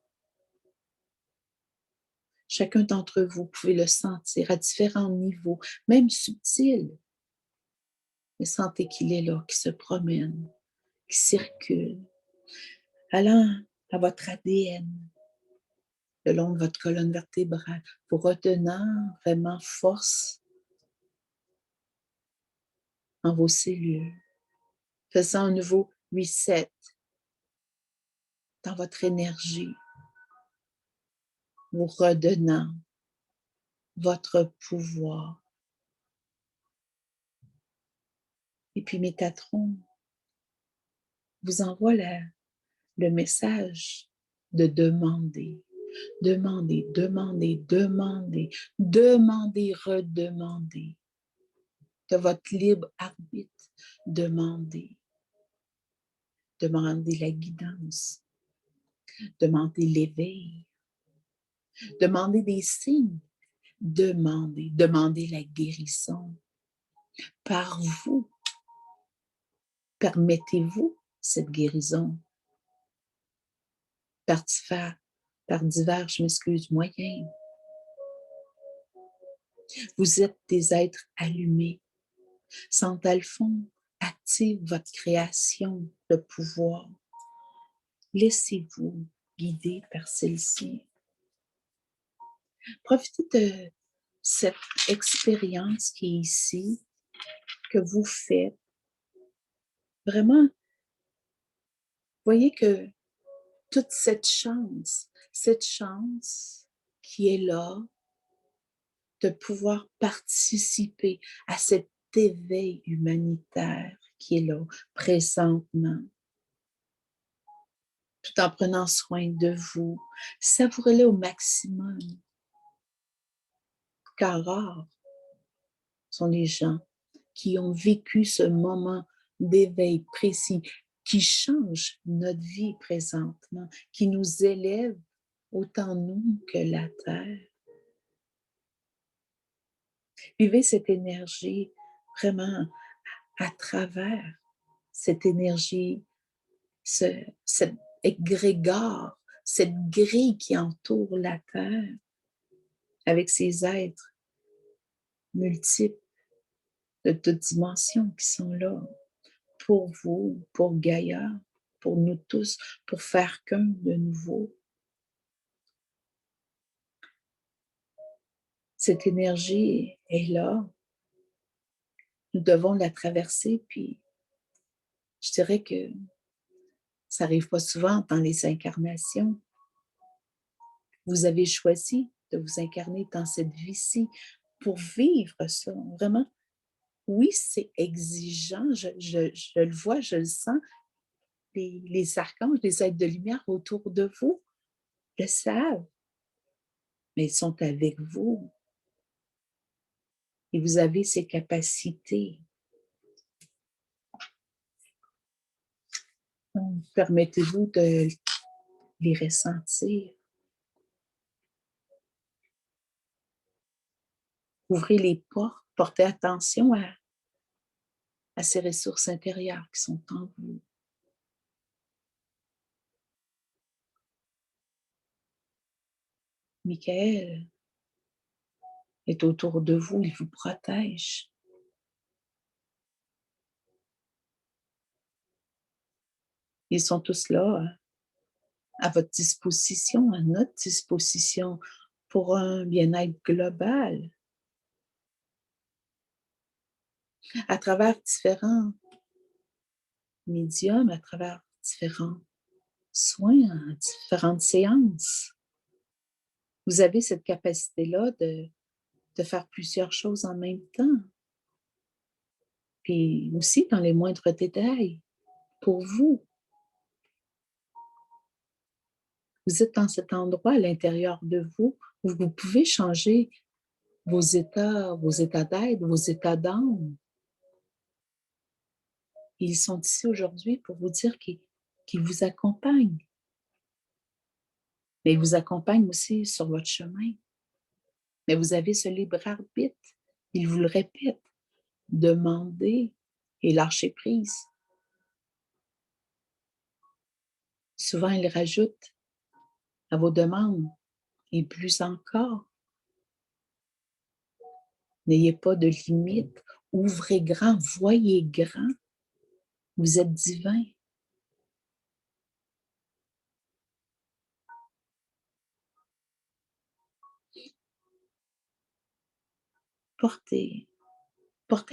Chacun d'entre vous, pouvez le sentir à différents niveaux, même subtils. Mais sentez qu'il est là, qui se promène, qui circule, allant à votre ADN, le long de votre colonne vertébrale, vous retenant vraiment force en vos cellules, faisant un nouveau reset dans votre énergie, vous redonnant votre pouvoir. Et puis Métatron vous envoie le message de demander. Demandez, demandez, demandez, demandez, redemandez. De votre libre arbitre, demandez. Demandez la guidance. Demandez l'éveil. Demandez des signes. Demandez, demandez la guérison. Par vous, permettez-vous cette guérison. Par divers, je m'excuse, moyens. Vous êtes des êtres allumés. Santalphon active votre création de pouvoir. Laissez-vous guider par celle-ci. Profitez de cette expérience qui est ici, que vous faites. Vraiment, voyez que toute cette chance qui est là, de pouvoir participer à cet éveil humanitaire qui est là présentement, tout en prenant soin de vous. Savourez-le au maximum. car rares sont les gens qui ont vécu ce moment d'éveil précis, qui change notre vie présentement, qui nous élève autant nous que la terre. Vivez cette énergie vraiment à travers cette énergie, cet égrégore, cette grille qui entoure la terre avec ces êtres multiples de toutes dimensions qui sont là pour vous, pour Gaïa, pour nous tous, pour faire qu'un de nouveau. Cette énergie est là. Nous devons la traverser, puis je dirais que ça n'arrive pas souvent dans les incarnations. Vous avez choisi de vous incarner dans cette vie-ci pour vivre ça. Vraiment, oui, c'est exigeant, je le vois, je le sens. Les archanges, les êtres de lumière autour de vous le savent, mais ils sont avec vous. Et vous avez ces capacités. Donc, permettez-vous de les ressentir. Ouvrez les portes, portez attention à ces ressources intérieures qui sont en vous. Michael est autour de vous, il vous protège. Ils sont tous là, à votre disposition, à notre disposition, pour un bien-être global, à travers différents médiums, à travers différents soins, différentes séances. Vous avez cette capacité-là de faire plusieurs choses en même temps. Puis aussi dans les moindres détails, pour vous. Vous êtes dans cet endroit à l'intérieur de vous où vous pouvez changer vos états d'aide, vos états d'âme. Ils sont ici aujourd'hui pour vous dire qu'ils vous accompagnent. Mais ils vous accompagnent aussi sur votre chemin. Mais vous avez ce libre arbitre. Ils vous le répètent. Demandez et lâchez prise. Souvent, ils rajoutent à vos demandes et plus encore. N'ayez pas de limite. Ouvrez grand, voyez grand. Vous êtes divin. Portez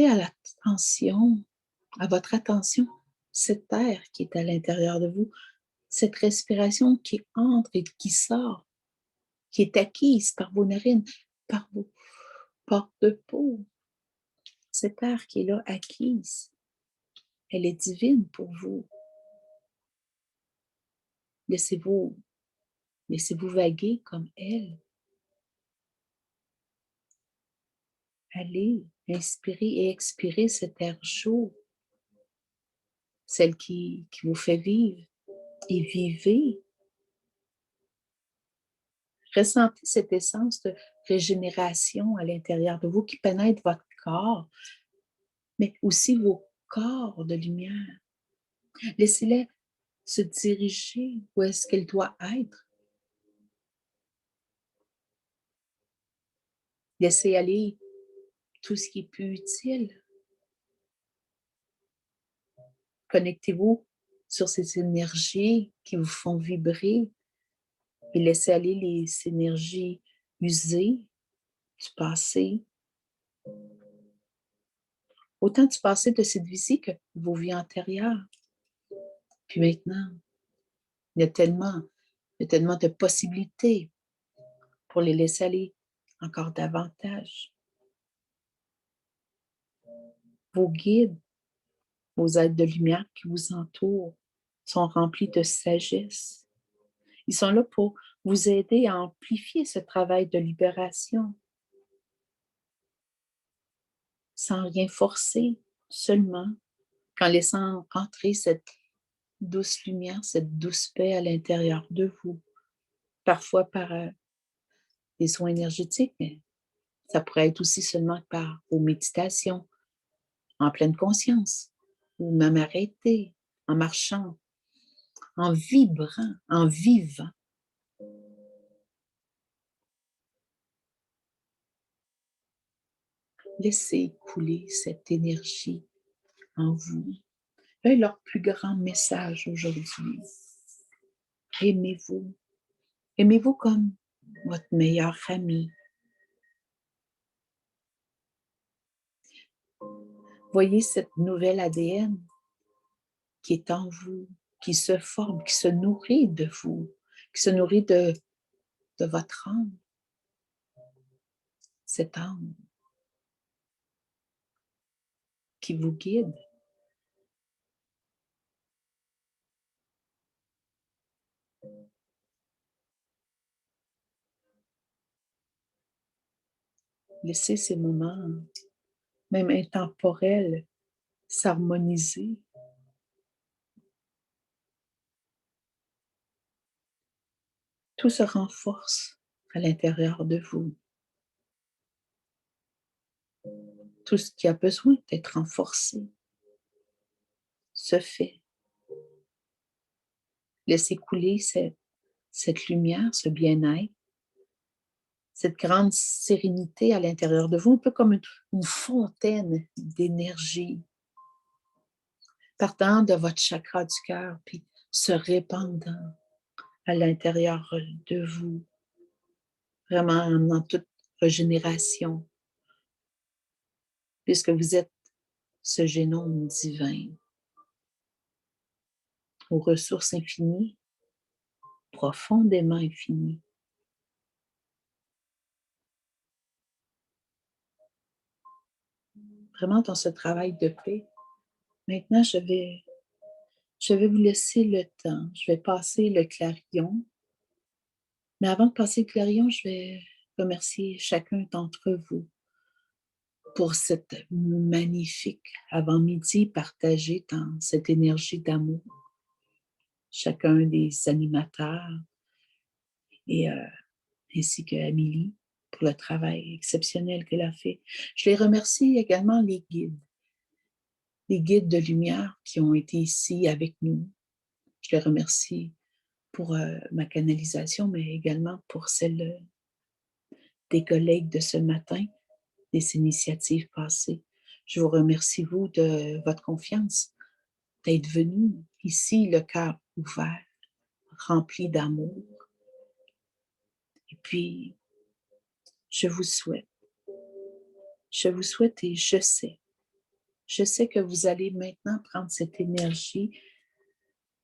à votre attention, cette air qui est à l'intérieur de vous, cette respiration qui entre et qui sort, qui est acquise par vos narines, par vos portes de peau. Cette air qui est là, acquise, elle est divine pour vous. Laissez-vous vaguer comme elle. Allez, inspirez et expirez cet air chaud, celle qui vous fait vivre, et vivez. Ressentez cette essence de régénération à l'intérieur de vous qui pénètre votre corps, mais aussi vos corps de lumière. Laissez-les se diriger où est-ce qu'elle doit être. Laissez aller tout ce qui est plus utile. Connectez-vous sur ces énergies qui vous font vibrer et laissez aller les énergies usées du passé. Autant du passé de cette vie-ci que vos vies antérieures. Puis maintenant, il y a tellement de possibilités pour les laisser aller encore davantage. Vos guides, vos êtres de lumière qui vous entourent sont remplis de sagesse. Ils sont là pour vous aider à amplifier ce travail de libération. sans rien forcer, seulement qu'en laissant entrer cette douce lumière, cette douce paix à l'intérieur de vous, parfois par des soins énergétiques, mais ça pourrait être aussi seulement par vos méditations, en pleine conscience, ou même arrêter, en marchant, en vibrant, en vivant. Laissez couler cette énergie en vous. Là est leur plus grand message aujourd'hui. Aimez-vous. Aimez-vous comme votre meilleur ami. Voyez cette nouvelle ADN qui est en vous, qui se forme, qui se nourrit de vous, qui se nourrit de votre âme, cette âme qui vous guide. Laissez ces moments, même intemporels, s'harmoniser. Tout se renforce à l'intérieur de vous. Tout ce qui a besoin d'être renforcé se fait. Laissez couler cette lumière, ce bien-être, cette grande sérénité à l'intérieur de vous, un peu comme une fontaine d'énergie partant de votre chakra du cœur, puis se répandant à l'intérieur de vous, vraiment dans toute régénération, puisque vous êtes ce génome divin, aux ressources infinies, profondément infinies. Vraiment dans ce travail de paix. Maintenant, je vais vous laisser le temps. Je vais passer le clarion. Mais avant de passer le clarion, je vais remercier chacun d'entre vous pour cette magnifique avant-midi partagée dans cette énergie d'amour. Chacun des animateurs et ainsi qu'Amélie pour le travail exceptionnel qu'elle a fait. Je les remercie également les guides de lumière qui ont été ici avec nous. Je les remercie pour ma canalisation, mais également pour celle des collègues de ce matin, des initiatives passées. Je vous remercie, vous, de votre confiance, d'être venu ici, le cœur ouvert, rempli d'amour. Et puis, je vous souhaite et je sais que vous allez maintenant prendre cette énergie,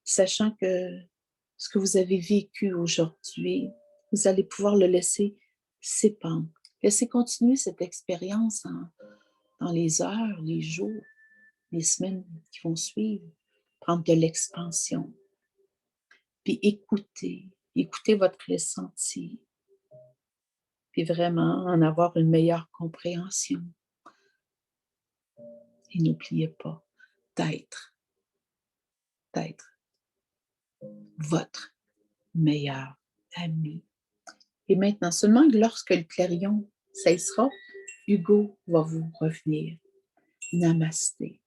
sachant que ce que vous avez vécu aujourd'hui, vous allez pouvoir le laisser s'épandre. Laissez continuer cette expérience dans les heures, les jours, les semaines qui vont suivre, prendre de l'expansion. Puis écoutez votre ressenti, puis vraiment en avoir une meilleure compréhension. Et n'oubliez pas d'être votre meilleur ami. Et maintenant, seulement lorsque le clarion cessera, Hugo va vous revenir. Namasté.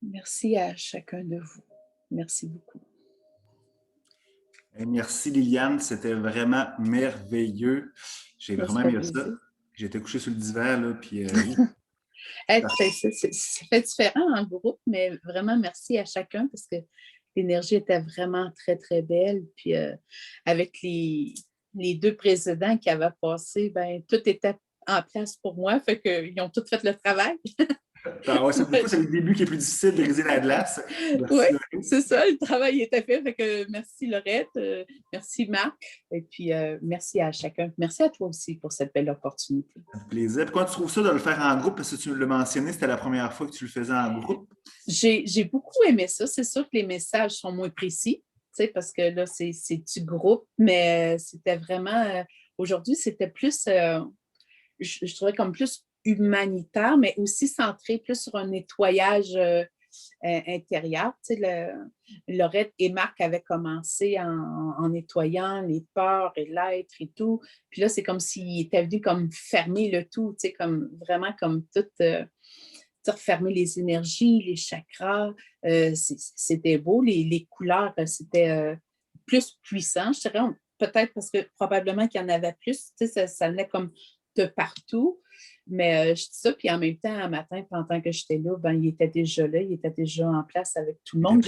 Merci à chacun de vous. Merci beaucoup. Merci Liliane, c'était vraiment merveilleux. J'ai vraiment aimé ça. J'étais couché sur le divan, là, puis ça fait différent en groupe, mais vraiment merci à chacun parce que l'énergie était vraiment très, très belle. Puis avec les deux présidents qui avaient passé, ben, tout était en place pour moi. Fait qu'ils ont tous fait le travail. Ah ouais, des fois, c'est le début qui est plus difficile de briser la glace. Oui, Merci, Laurie. c'est ça, le travail était fait. Fait que merci Laurette, merci Marc, et puis merci à chacun. Merci à toi aussi pour cette belle opportunité. Ça fait plaisir. Puis quand tu trouves ça de le faire en groupe, parce que tu l'as mentionné, c'était la première fois que tu le faisais en groupe. J'ai beaucoup aimé ça. C'est sûr que les messages sont moins précis, parce que là, c'est du groupe, mais c'était vraiment, aujourd'hui, c'était plus, je trouvais comme plus humanitaire, mais aussi centré plus sur un nettoyage intérieur. Laurette et Marc avaient commencé en nettoyant les peurs et l'être et tout. Puis là, c'est comme s'ils étaient venus comme fermer le tout, comme vraiment comme tout refermer les énergies, les chakras. C'était beau. Les couleurs, c'était plus puissant, je dirais. Peut-être parce que probablement qu'il y en avait plus. Ça venait comme de partout. Mais je dis ça, puis en même temps, un matin, pendant que j'étais là, ben, il était déjà là, il était déjà en place avec tout le monde.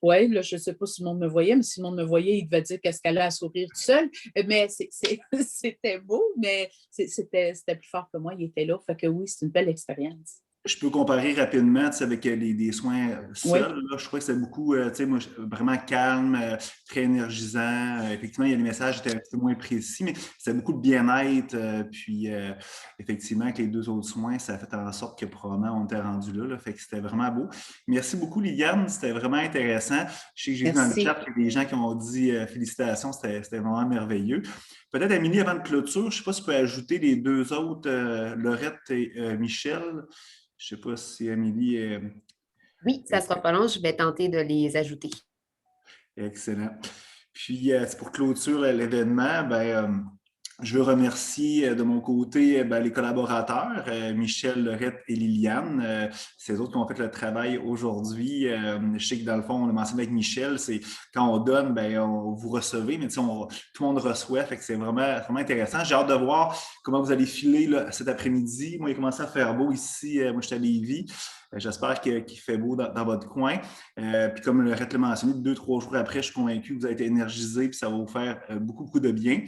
Oui, là, je ne sais pas si le monde me voyait, mais si le monde me voyait, il devait dire qu'est-ce qu'elle a à sourire tout seul. Mais c'était beau, mais c'était plus fort que moi, il était là. Fait que oui, c'est une belle expérience. Je peux comparer rapidement avec des soins Oui. seuls. Là. Je crois que c'est beaucoup, moi, vraiment calme, très énergisant. Effectivement, il y a des messages qui étaient un peu moins précis, mais c'est beaucoup de bien-être. Puis, effectivement, avec les deux autres soins, ça a fait en sorte que probablement on était rendu là. Fait que c'était vraiment beau. Merci beaucoup, Liliane. C'était vraiment intéressant. Je sais que j'ai vu dans le chat qu'il y a des gens qui ont dit félicitations. C'était vraiment merveilleux. Peut-être, Amélie, avant de clôture, je ne sais pas si tu peux ajouter les deux autres, Laurette et Michel. Je ne sais pas si Amélie est... Oui, ça ne sera pas long. Je vais tenter de les ajouter. Excellent. Puis, pour clôture l'événement, je veux remercier de mon côté les collaborateurs, Michel, Laurette et Liliane. C'est eux autres qui ont fait le travail aujourd'hui. Je sais que dans le fond, on a mentionné avec Michel, c'est quand on donne, on vous recevez, mais tout le monde reçoit, fait que c'est vraiment, vraiment intéressant. J'ai hâte de voir comment vous allez filer là, cet après-midi. Moi, il a commencé à faire beau ici. Moi, je suis à Lévis. J'espère qu'il fait beau dans votre coin. Puis comme le Laurette l'a mentionné, 2-3 jours après, je suis convaincu que vous avez été énergisé puis ça va vous faire beaucoup, beaucoup de bien.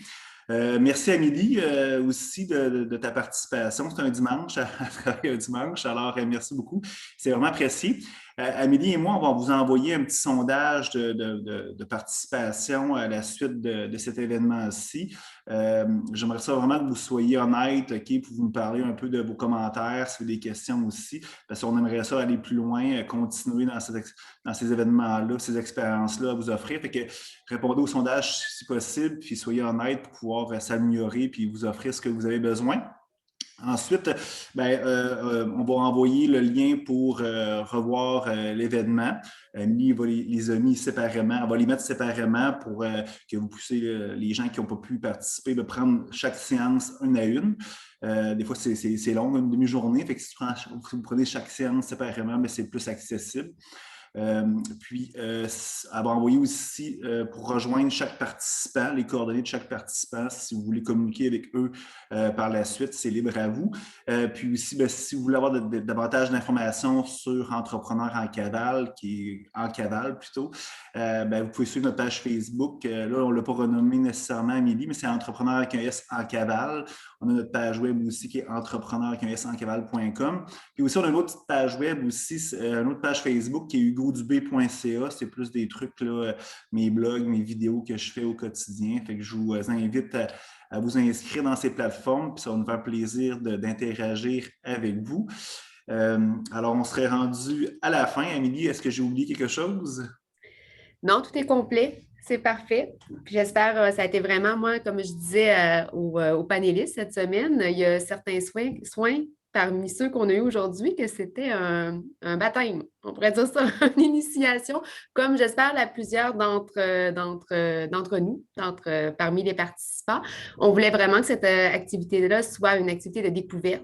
Merci Amélie aussi de ta participation. C'est un dimanche, à travailler un dimanche, alors merci beaucoup. C'est vraiment apprécié. Amélie et moi, on va vous envoyer un petit sondage de participation à la suite de cet événement-ci. J'aimerais ça vraiment que vous soyez honnête, pour vous nous parler un peu de vos commentaires, si vous avez des questions aussi, parce qu'on aimerait ça aller plus loin, continuer dans ces événements-là, ces expériences-là à vous offrir. Fait que répondez au sondage si possible, puis soyez honnête pour pouvoir s'améliorer puis vous offrir ce que vous avez besoin. Ensuite, on va envoyer le lien pour revoir l'événement. Amélie va les a mis séparément. On va les mettre séparément pour que vous puissiez, les gens qui n'ont pas pu participer, prendre chaque séance une à une. Des fois, c'est long, une demi-journée. Fait que si vous prenez chaque séance séparément, c'est plus accessible. Puis, elle va envoyer aussi pour rejoindre chaque participant, les coordonnées de chaque participant. Si vous voulez communiquer avec eux par la suite, c'est libre à vous. Puis aussi, si vous voulez avoir davantage d'informations sur Entrepreneurs en cavale, qui est en cavale plutôt, vous pouvez suivre notre page Facebook. Là, on ne l'a pas renommé nécessairement Amélie, mais c'est Entrepreneurs avec un S en cavale. On a notre page web aussi qui est entrepreneur avec un S en cavale.com. Puis aussi, on a une autre page web aussi, une autre page Facebook qui est hugodubé.ca. C'est plus des trucs, là, mes blogs, mes vidéos que je fais au quotidien. Fait que je vous invite à vous inscrire dans ces plateformes, puis ça va nous faire plaisir d'interagir avec vous. Alors, on serait rendu à la fin. Amélie, est-ce que j'ai oublié quelque chose? Non, tout est complet. C'est parfait. Puis j'espère, ça a été vraiment, moi, comme je disais aux panélistes cette semaine, il y a certains soins parmi ceux qu'on a eu aujourd'hui que c'était un baptême. On pourrait dire ça, une initiation, comme j'espère la plusieurs d'entre nous, parmi les participants. On voulait vraiment que cette activité-là soit une activité de découverte.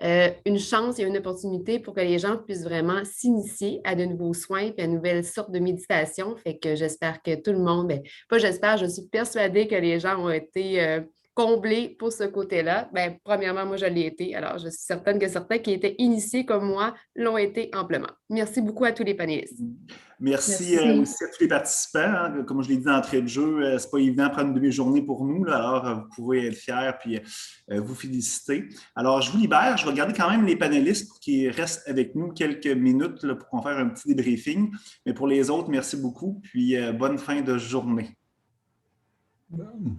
Une chance et une opportunité pour que les gens puissent vraiment s'initier à de nouveaux soins et à de nouvelles sortes de méditation. Fait que j'espère que tout le monde, pas j'espère, je suis persuadée que les gens ont été comblé pour ce côté-là. Bien, premièrement, moi, je l'ai été. Alors, je suis certaine que certains qui étaient initiés comme moi l'ont été amplement. Merci beaucoup à tous les panélistes. Merci, Merci. aussi à tous les participants. Hein. Comme je l'ai dit d'entrée de jeu, c'est pas évident de prendre une demi-journée pour nous. Là, alors, vous pouvez être fiers puis vous féliciter. Alors, je vous libère. Je vais regarder quand même les panélistes pour qu'ils restent avec nous quelques minutes là, pour qu'on fasse un petit débriefing. Mais pour les autres, merci beaucoup. Puis bonne fin de journée. Bon.